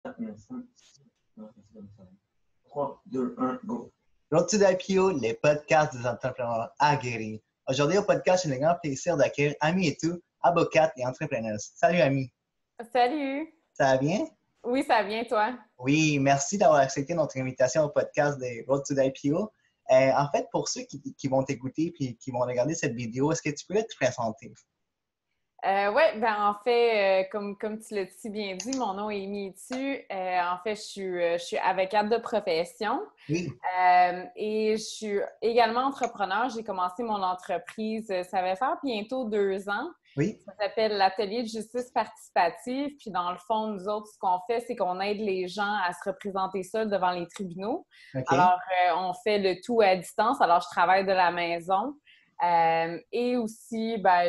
Un instant. Non, c'est comme ça. 3, 2, 1, go. Road to the IPO, les podcasts des entrepreneurs aguerris. Aujourd'hui, au podcast, j'ai le grand plaisir d'accueillir Amy Etou, avocate et entrepreneuse. Salut, Amy. Salut! Ça va bien? Oui, ça va bien, toi? Oui, merci d'avoir accepté notre invitation au podcast des Road to the IPO. En fait, pour ceux qui vont t'écouter et qui vont regarder cette vidéo, est-ce que tu peux te présenter? Oui, ben en fait, comme tu l'as si bien dit, mon nom est Amy Etu. En fait, je suis avocate de profession Oui. et je suis également entrepreneur. J'ai commencé mon entreprise, ça va faire bientôt 2 ans. Oui. Ça s'appelle l'Atelier de justice participative. Puis dans le fond, nous autres, ce qu'on fait, c'est qu'on aide les gens à se représenter seuls devant les tribunaux. OK. Alors, on fait le tout à distance. Alors, je travaille de la maison. Et aussi, ben,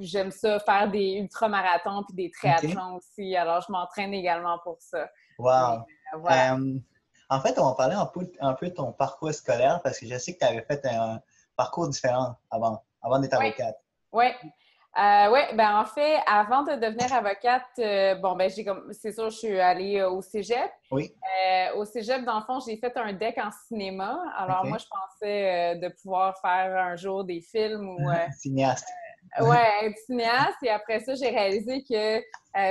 j'aime ça faire des ultramarathons puis des triathlons aussi. Alors, je m'entraîne également pour ça. Wow! Mais, voilà. En fait, on va parler un peu de ton parcours scolaire parce que je sais que tu avais fait un parcours différent avant d'être avocate. Oui. Ben en fait, avant de devenir avocate, c'est sûr, je suis allée au cégep. Oui. Au cégep, dans le fond, j'ai fait un deck en cinéma. Alors, moi, je OK. pensais de pouvoir faire un jour des films ou... Cinéaste. être cinéaste. Et après ça, j'ai réalisé que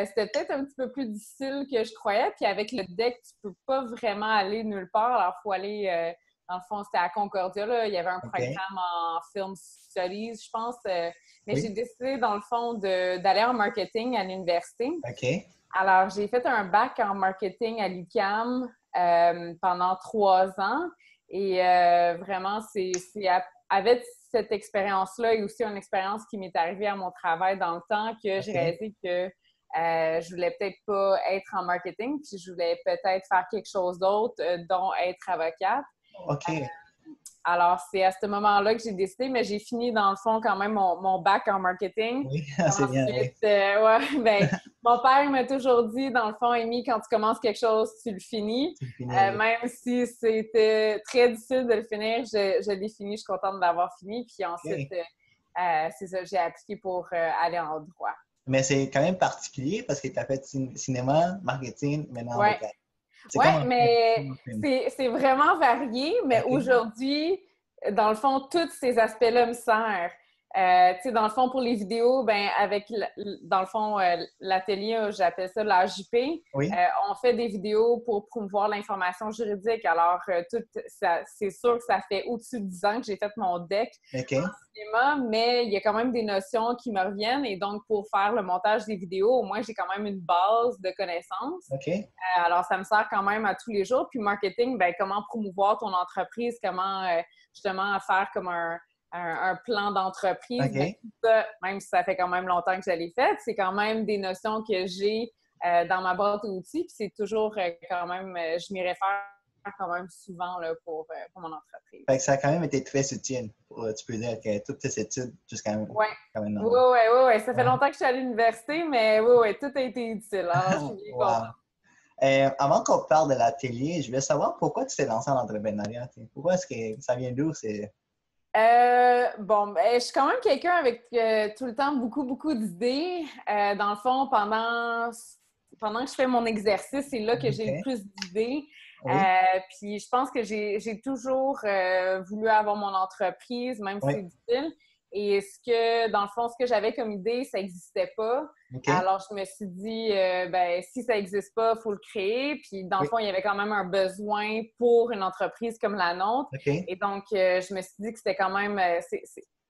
c'était peut-être un petit peu plus difficile que je croyais. Puis avec le deck, tu peux pas vraiment aller nulle part. Alors, il faut aller... dans le fond, c'était à Concordia, là. Il y avait un programme en film studies, je pense. Mais j'ai décidé, dans le fond, d'aller en marketing à l'université. OK. Alors, j'ai fait un bac en marketing à l'UQAM pendant 3 ans. Et vraiment, avec cette expérience-là et aussi une expérience qui m'est arrivée à mon travail dans le temps que j'ai réalisé que je voulais peut-être pas être en marketing, puis je voulais peut-être faire quelque chose d'autre, dont être avocate. OK. Alors, c'est à ce moment-là que j'ai décidé, mais j'ai fini, dans le fond, quand même mon bac en marketing. Oui, c'est bien, oui. Mon père m'a toujours dit, dans le fond, Amy, quand tu commences quelque chose, tu le finis. Tu le finis, Même si c'était très difficile de le finir, je l'ai fini. Je suis contente de l'avoir fini. Puis ensuite, c'est ça, j'ai appliqué pour aller en droit. Mais c'est quand même particulier parce que tu as fait cinéma, marketing, maintenant avocat. Oui, mais c'est vraiment varié, mais aujourd'hui, dans le fond, tous ces aspects-là me servent. Tu sais, dans le fond, pour les vidéos, ben avec, dans le fond, l'atelier, j'appelle ça l'AJP. Oui. On fait des vidéos pour promouvoir l'information juridique. Alors, c'est sûr que ça fait au-dessus de 10 ans que j'ai fait mon deck en cinéma, mais il y a quand même des notions qui me reviennent. Et donc, pour faire le montage des vidéos, au moins, j'ai quand même une base de connaissances. Alors, ça me sert quand même à tous les jours. Puis, marketing, ben comment promouvoir ton entreprise, comment justement faire comme un plan d'entreprise. Ben, ça, même si ça fait quand même longtemps que je l'ai fait, c'est quand même des notions que j'ai dans ma boîte à outils. Puis c'est toujours quand même, je m'y réfère quand même souvent là, pour mon entreprise. Fait que ça a quand même été très utile. Tu peux dire que toutes tes études jusqu'à maintenant. Oui. Ça fait longtemps que je suis à l'université, mais oui, tout a été utile. Alors, je suis bien contente. Avant qu'on parle de l'atelier, je voulais savoir pourquoi tu t'es lancé en entrepreneuriat. Pourquoi est-ce que ça vient d'où? Je suis quand même quelqu'un avec tout le temps beaucoup d'idées. Dans le fond, pendant que je fais mon exercice, c'est là que j'ai le plus d'idées. Puis je pense que j'ai toujours voulu avoir mon entreprise, même si c'est difficile. Et dans le fond, ce que j'avais comme idée, ça n'existait pas. Alors, je me suis dit, si ça n'existe pas, il faut le créer. Puis, dans le fond, il y avait quand même un besoin pour une entreprise comme la nôtre. Et donc, je me suis dit que c'était quand même...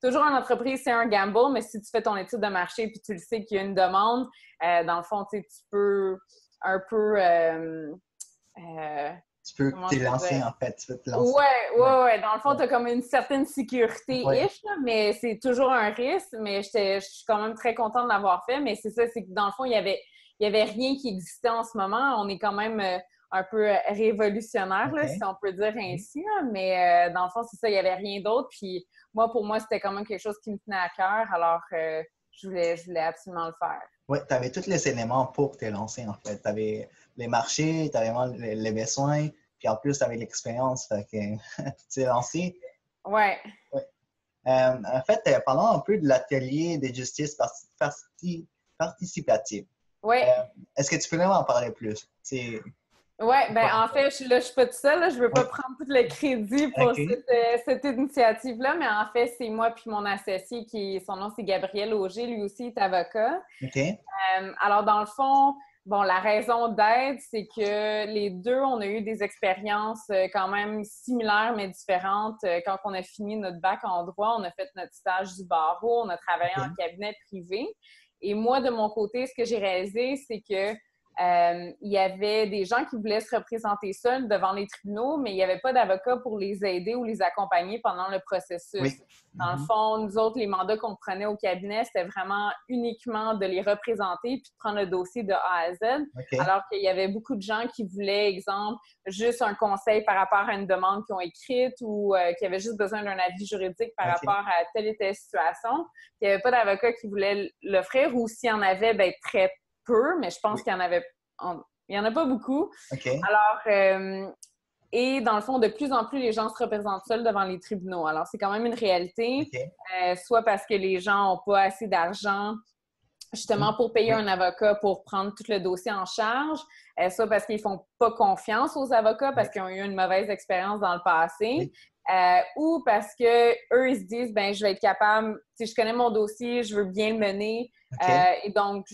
toujours une entreprise, c'est un gamble, mais si tu fais ton étude de marché puis tu le sais qu'il y a une demande, dans le fond, tu peux un peu... tu peux te lancer, en fait. Tu peux te lancer. Ouais. Dans le fond, tu as comme une certaine sécurité-ish, mais c'est toujours un risque. Mais je suis quand même très contente de l'avoir fait. Mais c'est ça, c'est que dans le fond, il y avait rien qui existait en ce moment. On est quand même un peu révolutionnaire, là, si on peut dire ainsi. Là. Mais dans le fond, c'est ça, il n'y avait rien d'autre. Puis pour moi, c'était quand même quelque chose qui me tenait à cœur. Alors, je voulais absolument le faire. Oui, tu avais tous les éléments pour te lancer, en fait. Tu avais les marchés, tu avais vraiment les besoins, puis en plus, tu avais l'expérience. Fait que tu t'es lancé. Ouais. En fait, parlons un peu de l'atelier de justice participative. Oui. Est-ce que tu peux vraiment en parler plus? Oui, ben en fait, je suis pas toute seule, là. Je veux pas prendre tout le crédit pour cette initiative-là, mais en fait, c'est moi puis mon associé son nom c'est Gabriel Auger, lui aussi est avocat. OK. Alors, dans le fond, bon, la raison d'être, c'est que les deux, on a eu des expériences quand même similaires, mais différentes. Quand on a fini notre bac en droit, on a fait notre stage du barreau, on a travaillé en cabinet privé. Et moi, de mon côté, ce que j'ai réalisé, c'est que il y avait des gens qui voulaient se représenter seuls devant les tribunaux, mais il n'y avait pas d'avocat pour les aider ou les accompagner pendant le processus. Oui. Dans le fond, nous autres, les mandats qu'on prenait au cabinet, c'était vraiment uniquement de les représenter puis de prendre le dossier de A à Z, alors qu'il y avait beaucoup de gens qui voulaient, exemple, juste un conseil par rapport à une demande qu'ils ont écrite ou qui avaient juste besoin d'un avis juridique par rapport à telle et telle situation. Il n'y avait pas d'avocat qui voulait l'offrir ou s'il y en avait, bien, très peu, mais je pense qu'il y en a pas beaucoup. Alors, et dans le fond, de plus en plus, les gens se représentent seuls devant les tribunaux. Alors, c'est quand même une réalité, soit parce que les gens n'ont pas assez d'argent justement pour payer un avocat pour prendre tout le dossier en charge, soit parce qu'ils font pas confiance aux avocats parce qu'ils ont eu une mauvaise expérience dans le passé, ou parce que eux ils se disent, ben je vais être capable, si je connais mon dossier, je veux bien le mener, et donc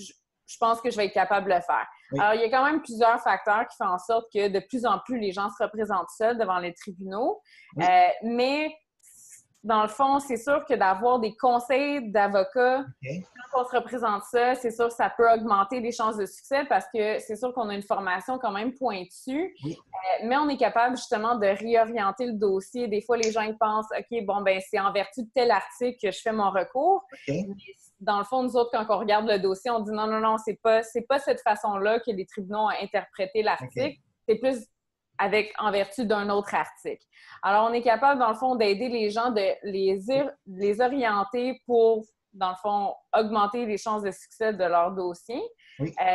je pense que je vais être capable de le faire. Alors, il y a quand même plusieurs facteurs qui font en sorte que de plus en plus, les gens se représentent seuls devant les tribunaux. Mais, dans le fond, c'est sûr que d'avoir des conseils d'avocats, quand on se représente ça, c'est sûr que ça peut augmenter les chances de succès parce que c'est sûr qu'on a une formation quand même pointue, mais on est capable justement de réorienter le dossier. Des fois, les gens ils pensent, OK, bon, ben c'est en vertu de tel article que je fais mon recours. Mais dans le fond, nous autres, quand on regarde le dossier, on dit non, c'est pas cette façon-là que les tribunaux ont interprété l'article. C'est plus en vertu d'un autre article. Alors, on est capable, dans le fond, d'aider les gens, de les orienter pour, dans le fond, augmenter les chances de succès de leur dossier.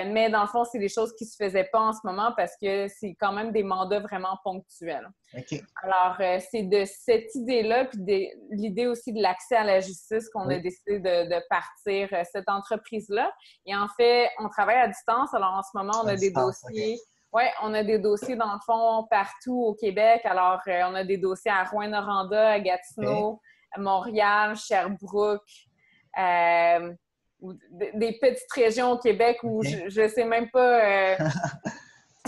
Mais dans le fond, c'est des choses qui ne se faisaient pas en ce moment parce que c'est quand même des mandats vraiment ponctuels. Alors, c'est de cette idée-là, puis l'idée aussi de l'accès à la justice qu'on a décidé de partir cette entreprise-là. Et en fait, on travaille à distance. Alors, en ce moment, on a des dossiers... Oui, on a des dossiers, dans le fond, partout au Québec. Alors, on a des dossiers à Rouyn-Noranda, à Gatineau, à Montréal, Sherbrooke, des petites régions au Québec où je ne sais même pas...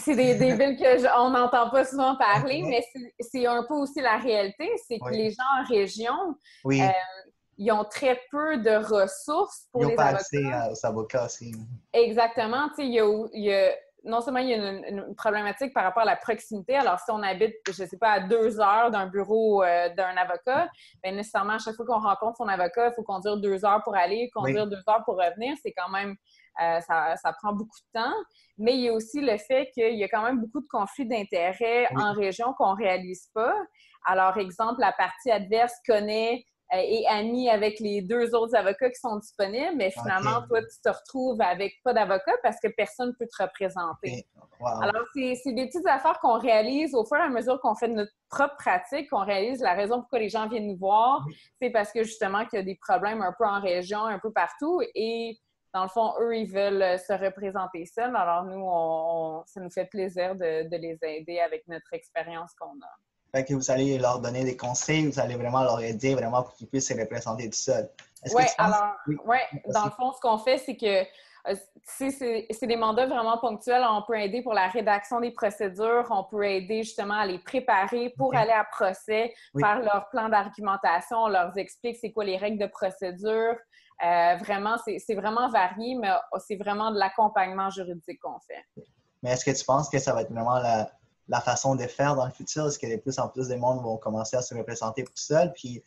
c'est des villes qu'on n'entend pas souvent parler, mais c'est un peu aussi la réalité. C'est que les gens en région, ils ont très peu de ressources pour les avocats. Ils n'ont pas accès aux avocats aussi. Exactement. Tu sais, non seulement il y a une problématique par rapport à la proximité. Alors, si on habite, je ne sais pas, à 2 heures d'un bureau d'un avocat, bien nécessairement, à chaque fois qu'on rencontre son avocat, il faut conduire 2 heures pour aller, conduire 2 heures pour revenir. C'est quand même, ça prend beaucoup de temps. Mais il y a aussi le fait qu'il y a quand même beaucoup de conflits d'intérêts en région qu'on ne réalise pas. Alors, exemple, la partie adverse connaît et amie avec les 2 autres avocats qui sont disponibles, mais finalement, toi, tu te retrouves avec pas d'avocat parce que personne ne peut te représenter. Alors, c'est des petites affaires qu'on réalise au fur et à mesure qu'on fait notre propre pratique, qu'on réalise la raison pourquoi les gens viennent nous voir, c'est parce que justement qu'il y a des problèmes un peu en région, un peu partout, et dans le fond, eux, ils veulent se représenter seuls. Alors, nous, ça nous fait plaisir de les aider avec notre expérience qu'on a. Fait que vous allez leur donner des conseils, vous allez vraiment leur aider vraiment pour qu'ils puissent se représenter tout seuls. Dans le fond, ce qu'on fait, c'est que c'est des mandats vraiment ponctuels. On peut aider pour la rédaction des procédures, on peut aider justement à les préparer pour aller à procès, faire leur plan d'argumentation, on leur explique c'est quoi les règles de procédure. Vraiment, c'est vraiment varié, mais c'est vraiment de l'accompagnement juridique qu'on fait. Mais est-ce que tu penses que ça va être vraiment la façon de faire dans le futur? Est-ce que de plus en plus de monde vont commencer à se représenter tout seul? Puis,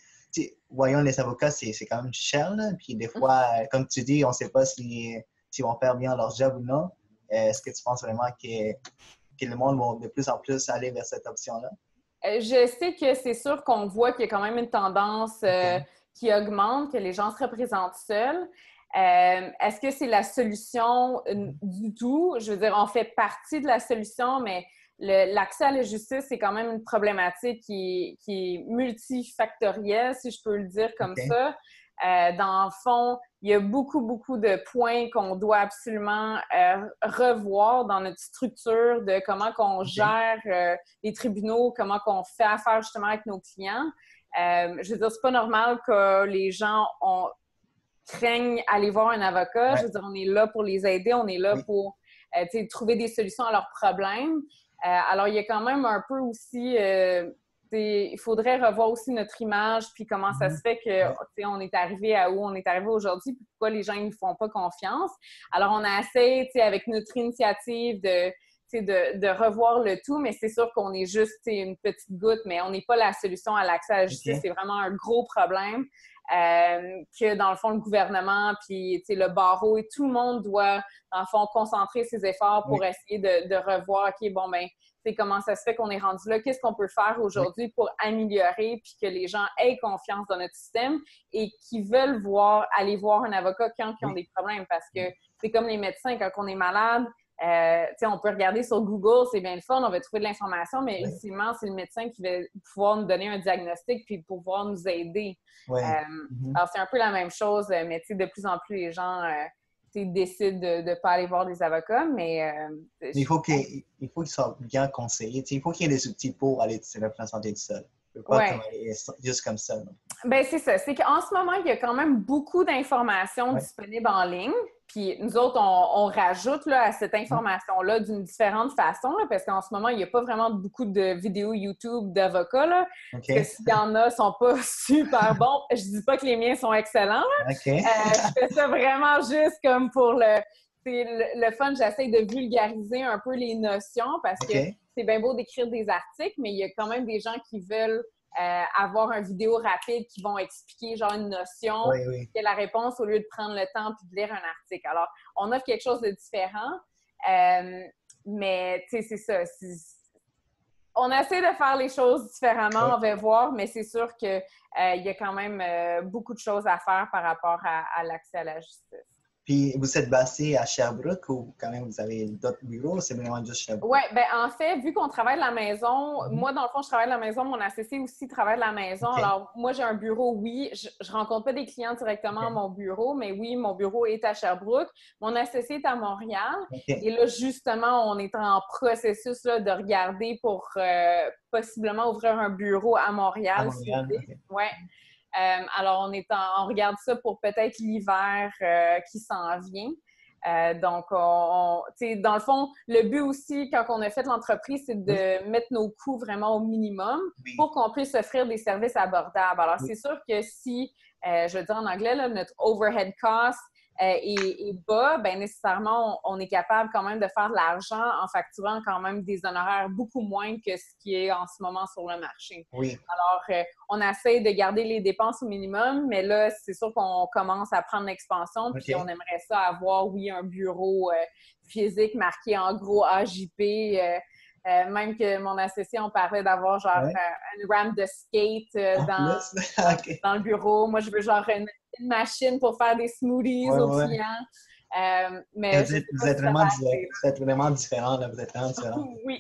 voyons, les avocats, c'est quand même cher, là. Puis des fois, comme tu dis, on ne sait pas s'ils vont faire bien leur job ou non. Est-ce que tu penses vraiment que le monde va de plus en plus aller vers cette option-là? Je sais que c'est sûr qu'on voit qu'il y a quand même une tendance qui augmente, que les gens se représentent seuls. Est-ce que c'est la solution du tout? Je veux dire, on fait partie de la solution, mais l'accès à la justice, c'est quand même une problématique qui est multifactorielle, si je peux le dire comme ça. Dans le fond, il y a beaucoup, beaucoup de points qu'on doit absolument revoir dans notre structure de comment qu'on gère les tribunaux, comment qu'on fait affaire justement avec nos clients. Je veux dire, c'est pas normal que les gens craignent aller voir un avocat. Je veux dire, on est là pour les aider, on est là pour trouver des solutions à leurs problèmes. Alors, il y a quand même un peu aussi... il faudrait revoir aussi notre image, puis comment ça se fait que on est arrivé à où on est arrivé aujourd'hui, puis pourquoi les gens ne nous font pas confiance. Alors, on a essayé, avec notre initiative de revoir le tout, mais c'est sûr qu'on est juste une petite goutte, mais on n'est pas la solution à l'accès à la justice. C'est vraiment un gros problème que, dans le fond, le gouvernement, puis le barreau et tout le monde doit, dans le fond, concentrer ses efforts pour essayer de revoir, OK, bon, ben, comment ça se fait qu'on est rendu là, qu'est-ce qu'on peut faire aujourd'hui pour améliorer puis que les gens aient confiance dans notre système et qui veulent aller voir un avocat quand ils ont des problèmes parce que c'est comme les médecins, quand on est malade, on peut regarder sur Google, c'est bien le fun, on va trouver de l'information, mais ultimement, c'est le médecin qui va pouvoir nous donner un diagnostic puis pouvoir nous aider. Alors, c'est un peu la même chose, mais de plus en plus, les gens décident de ne pas aller voir des avocats, mais il faut qu'ils soient bien conseillés. Il faut qu'il y ait des outils pour aller se représenter tout seul. Il ne peut pas aller juste comme ça. Bien, c'est ça. C'est qu'en ce moment, il y a quand même beaucoup d'informations disponibles en ligne. Puis nous autres, on rajoute là, à cette information-là d'une différente façon, là, parce qu'en ce moment, il n'y a pas vraiment beaucoup de vidéos YouTube d'avocats. Là, parce que s'il y en a, ils ne sont pas super bons. Je dis pas que les miens sont excellents. Là. Je fais ça vraiment juste comme pour le fun. J'essaie de vulgariser un peu les notions parce que c'est bien beau d'écrire des articles, mais il y a quand même des gens qui veulent avoir une vidéo rapide qui vont expliquer genre une notion, qui est la réponse au lieu de prendre le temps puis de lire un article. Alors, on offre quelque chose de différent, mais tu sais, c'est ça. On essaie de faire les choses différemment, on va voir, mais c'est sûr qu'il y a quand même beaucoup de choses à faire par rapport à l'accès à la justice. Puis, vous êtes basé à Sherbrooke ou quand même vous avez d'autres bureaux? C'est vraiment juste Sherbrooke? Oui, bien en fait, vu qu'on travaille de la maison, moi, dans le fond, je travaille de la maison, mon associé aussi travaille de la maison. Alors, moi, j'ai un bureau, oui. Je rencontre pas des clients directement à mon bureau, mais oui, mon bureau est à Sherbrooke. Mon associé est à Montréal. Et là, justement, on est en processus là, de regarder pour possiblement ouvrir un bureau à Montréal. Oui. Alors, on regarde ça pour peut-être l'hiver qui s'en vient. Donc, dans le fond, le but aussi, quand on a fait l'entreprise, c'est de mettre nos coûts vraiment au minimum pour qu'on puisse offrir des services abordables. Alors, c'est sûr que si, je veux dire en anglais, là, notre overhead cost est bas, bien nécessairement, on est capable quand même de faire de l'argent en facturant quand même des honoraires beaucoup moins que ce qui est en ce moment sur le marché. Alors, on essaie de garder les dépenses au minimum, mais là, c'est sûr qu'on commence à prendre l'expansion, puis on aimerait ça avoir, un bureau physique marqué en gros AJP. Même que mon associé, on parlait d'avoir genre une rampe de skate dans le bureau. Moi, je veux genre une machine pour faire des smoothies aux clients. Mais vous êtes vraiment différents, là. Vous êtes vraiment différents. Oui.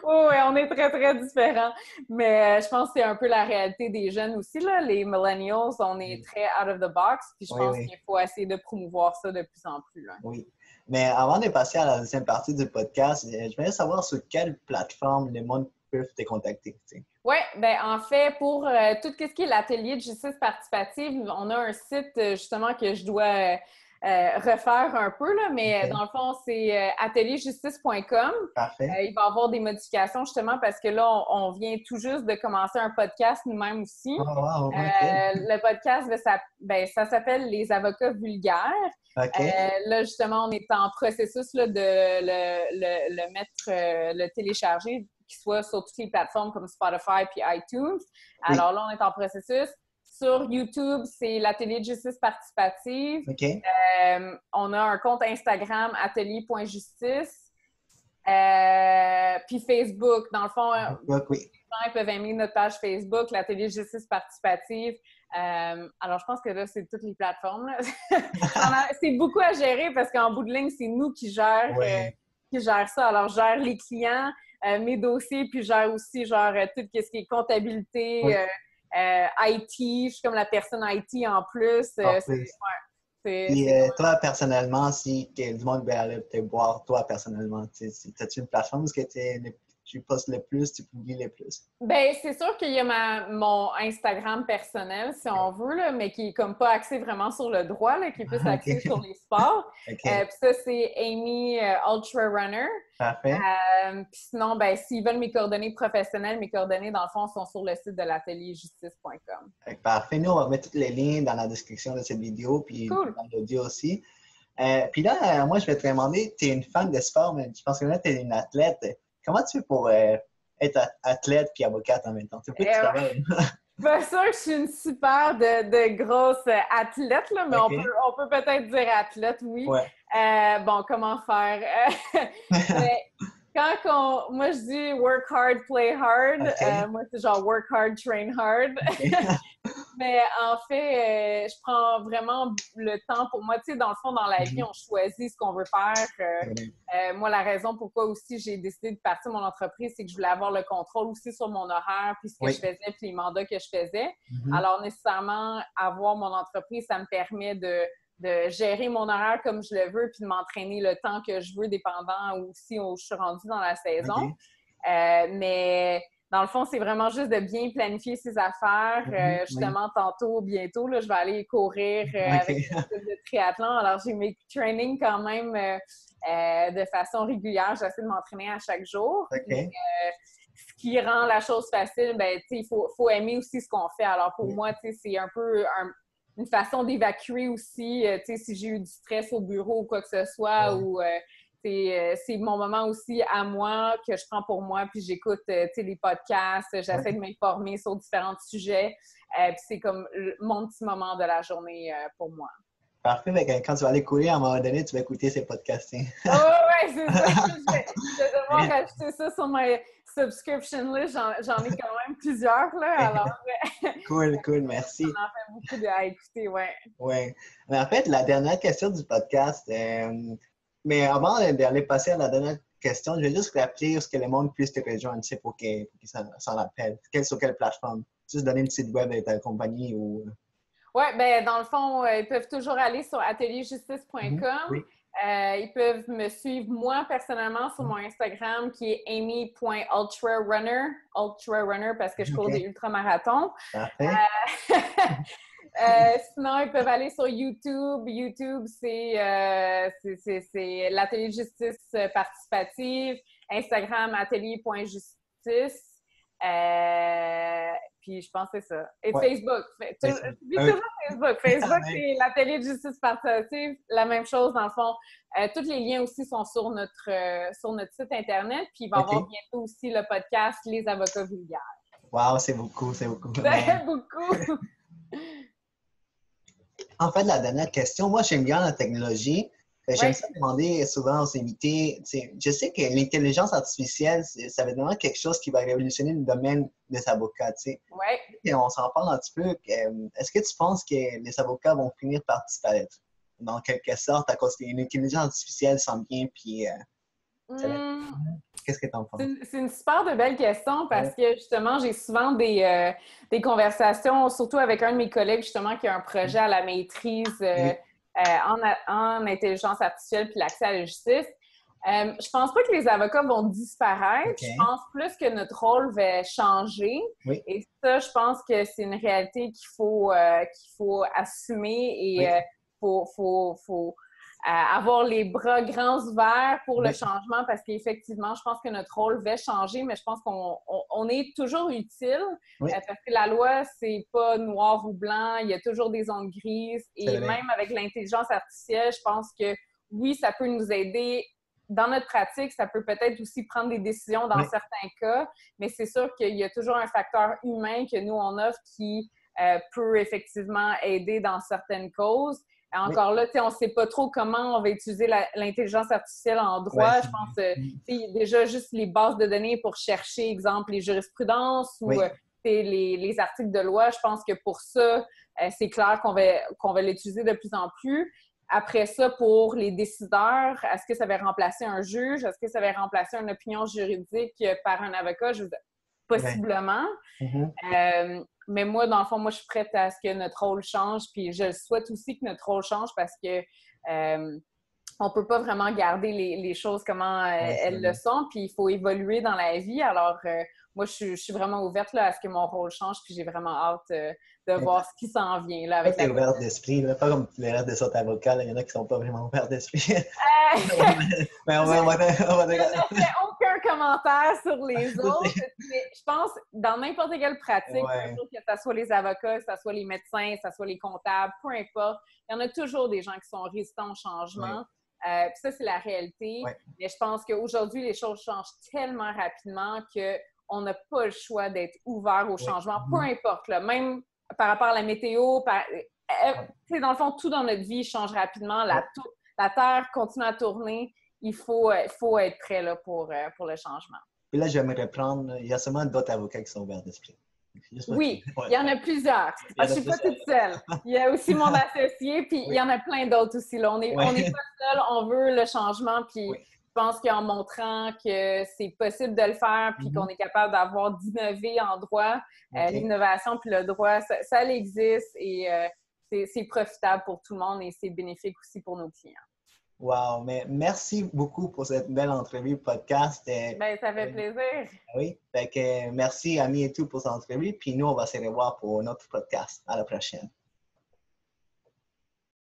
Oui, on est très, très différents. Mais je pense que c'est un peu la réalité des jeunes aussi, là. Les millennials, on est très out of the box. Puis je pense qu'il faut essayer de promouvoir ça de plus en plus. Là. Oui. Mais avant de passer à la deuxième partie du podcast, je voulais savoir sur quelle plateforme les gens peuvent te contacter. Oui, bien en fait, pour tout ce qui est l'atelier de justice participative, on a un site justement que je dois refaire un peu, là, mais dans le fond, c'est atelierjustice.com. Parfait. Il va y avoir des modifications justement parce que là, on vient tout juste de commencer un podcast nous-mêmes aussi. Le podcast, ça s'appelle Les avocats vulgaires. Là, justement, on est en processus là, de le mettre, le télécharger, qu'il soit sur toutes les plateformes comme Spotify puis iTunes. Alors là, on est en processus. Sur YouTube, c'est l'Atelier de justice participative. On a un compte Instagram, atelier.justice. Puis Facebook, dans le fond, les gens peuvent aimer notre page Facebook, l'Atelier de justice participative. Alors, je pense que là, c'est toutes les plateformes. Là. C'est beaucoup à gérer parce qu'en bout de ligne, c'est nous qui gère ça. Alors, je gère les clients, mes dossiers, puis je gère aussi tout ce qui est comptabilité, IT, je suis comme la personne IT en plus. Et toi, personnellement, si du monde veut aller te voir, toi, personnellement, as-tu une plateforme où tu postes le plus, tu publies le plus? Ben, c'est sûr qu'il y a mon Instagram personnel, si on veut, là, mais qui est comme pas axé vraiment sur le droit, là, qui est plus axé sur les sports. Puis ça, c'est Amy Ultra Runner. Parfait. Puis sinon, ben, s'ils veulent mes coordonnées professionnelles, mes coordonnées, dans le fond, sont sur le site de l'atelierjustice.com. Parfait. Nous, on va mettre tous les liens dans la description de cette vidéo, puis cool. dans l'audio aussi. Puis là, moi, je vais te demander, tu es une fan de sport, mais je pense que là, tu es une athlète. Comment tu fais pour être athlète puis avocate en même temps? C'est plus de travail. Pas sûr que je suis une super de grosse athlète, là, mais on peut peut-être dire athlète, oui. Ouais. Bon, comment faire? Mais moi, je dis work hard, play hard. Moi, c'est genre work hard, train hard. Mais en fait, je prends vraiment le temps pour moi. Tu sais, dans le fond, dans la vie, on choisit ce qu'on veut faire. Moi, la raison pourquoi aussi j'ai décidé de partir mon entreprise, c'est que je voulais avoir le contrôle aussi sur mon horaire, puis ce que je faisais, puis les mandats que je faisais. Alors, nécessairement, avoir mon entreprise, ça me permet de gérer mon horaire comme je le veux, puis de m'entraîner le temps que je veux, dépendant aussi où je suis rendue dans la saison. Mais dans le fond, c'est vraiment juste de bien planifier ses affaires. Justement, bientôt, là, je vais aller courir avec une équipe de triathlon. Alors, j'ai mes trainings quand même de façon régulière. J'essaie de m'entraîner à chaque jour. Mais, ce qui rend la chose facile, ben, il faut aimer aussi ce qu'on fait. Alors, pour moi, c'est un peu une façon d'évacuer aussi, si j'ai eu du stress au bureau ou quoi que ce soit, ou c'est mon moment aussi à moi que je prends pour moi, puis j'écoute les podcasts, j'essaie de m'informer sur différents sujets, puis c'est comme mon petit moment de la journée pour moi. Parfait, quand tu vas aller courir, à un moment donné, tu vas écouter ces podcasts. Oui, c'est ça. Je vais devoir rajouter ça sur ma subscription list. J'en ai quand même plusieurs, là, alors... Cool, merci. On en fait beaucoup à écouter, Oui. Mais en fait, la dernière question du podcast, mais avant d'aller passer à la dernière question, je vais juste rappeler ce que le monde puisse te rejoindre, pour qu'ils s'en rappellent. Sur quelle plateforme? Juste donner une site web de ta compagnie ou... Oui, bien, dans le fond, ils peuvent toujours aller sur atelierjustice.com. Ils peuvent me suivre, moi, personnellement, sur mon Instagram, qui est amy.ultrarunner. Ultrarunner, parce que je cours des ultramarathons. Sinon, ils peuvent aller sur YouTube. YouTube, c'est l'Atelier de justice participative. Instagram, atelier.justice. Puis je pense que c'est ça. Et Facebook. Toujours Facebook. Facebook, c'est l'Atelier de justice participative. La même chose, dans le fond. Tous les liens aussi sont sur notre site Internet. Puis il va y avoir bientôt aussi le podcast Les avocats vulgaires. Wow, c'est beaucoup. C'est beaucoup. En fait, la dernière question, moi, j'aime bien la technologie. J'aime ça demander souvent aux invités. Je sais que l'intelligence artificielle, ça va être vraiment quelque chose qui va révolutionner le domaine des avocats. Et on s'en parle un petit peu. Est-ce que tu penses que les avocats vont finir par disparaître? Dans quelque sorte, à cause qu'une intelligence artificielle s'en vient, puis... Qu'est-ce que tu en penses? C'est une super de belle question parce que justement, j'ai souvent des conversations, surtout avec un de mes collègues justement qui a un projet à la maîtrise en intelligence artificielle puis l'accès à la justice. Je pense pas que les avocats vont disparaître. Je pense plus que notre rôle va changer. Et ça, je pense que c'est une réalité qu'il faut assumer et faut avoir les bras grands ouverts pour le changement parce qu'effectivement, je pense que notre rôle va changer, mais je pense qu'on est toujours utile parce que la loi, c'est pas noir ou blanc, il y a toujours des zones grises et même avec l'intelligence artificielle, je pense que oui, ça peut nous aider dans notre pratique, ça peut peut-être aussi prendre des décisions dans certains cas, mais c'est sûr qu'il y a toujours un facteur humain que nous, on offre qui peut effectivement aider dans certaines causes. Encore là, on ne sait pas trop comment on va utiliser l'intelligence artificielle en droit. Je pense déjà juste les bases de données pour chercher, exemple, les jurisprudences ou les articles de loi. Je pense que pour ça, c'est clair qu'on va l'utiliser de plus en plus. Après ça, pour les décideurs, est-ce que ça va remplacer un juge? Est-ce que ça va remplacer une opinion juridique par un avocat? Possiblement. Mais moi, dans le fond, moi, je suis prête à ce que notre rôle change. Puis je souhaite aussi que notre rôle change parce que on peut pas vraiment garder les choses comment elles le sont. Puis il faut évoluer dans la vie. Alors, moi, je suis vraiment ouverte là, à ce que mon rôle change. Puis j'ai vraiment hâte de voir ce qui s'en vient. Là, avec toi, t'es ouverte d'esprit, là, pas comme les restes des autres avocats. Il y en a qui sont pas vraiment ouverts d'esprit. Mais on va je ne fais aucun commentaire sur les autres. Mais je pense, dans n'importe quelle pratique, que ce soit les avocats, que ce soit les médecins, que ce soit les comptables, peu importe, il y en a toujours des gens qui sont résistants au changement. Puis ça, c'est la réalité. Mais je pense qu'aujourd'hui, les choses changent tellement rapidement qu'on n'a pas le choix d'être ouvert au changement, peu importe. Là, même par rapport à la météo, dans le fond, tout dans notre vie change rapidement. La Terre continue à tourner. Il faut être prêt là, pour le changement. Puis là, j'aimerais reprendre. Il y a seulement d'autres avocats qui sont ouverts d'esprit. Oui, il y en a plusieurs. Je ne suis pas toute seule. Il y a aussi mon associé, puis il y en a plein d'autres aussi. Là. On n'est pas seul, on veut le changement, puis je pense qu'en montrant que c'est possible de le faire, puis qu'on est capable d'innover en droit, l'innovation puis le droit, ça existe et c'est profitable pour tout le monde et c'est bénéfique aussi pour nos clients. Wow, mais merci beaucoup pour cette belle entrevue podcast. Ça fait plaisir. Oui, fait que merci Ami et tout pour cette entrevue. Puis nous, on va se revoir pour notre podcast. À la prochaine.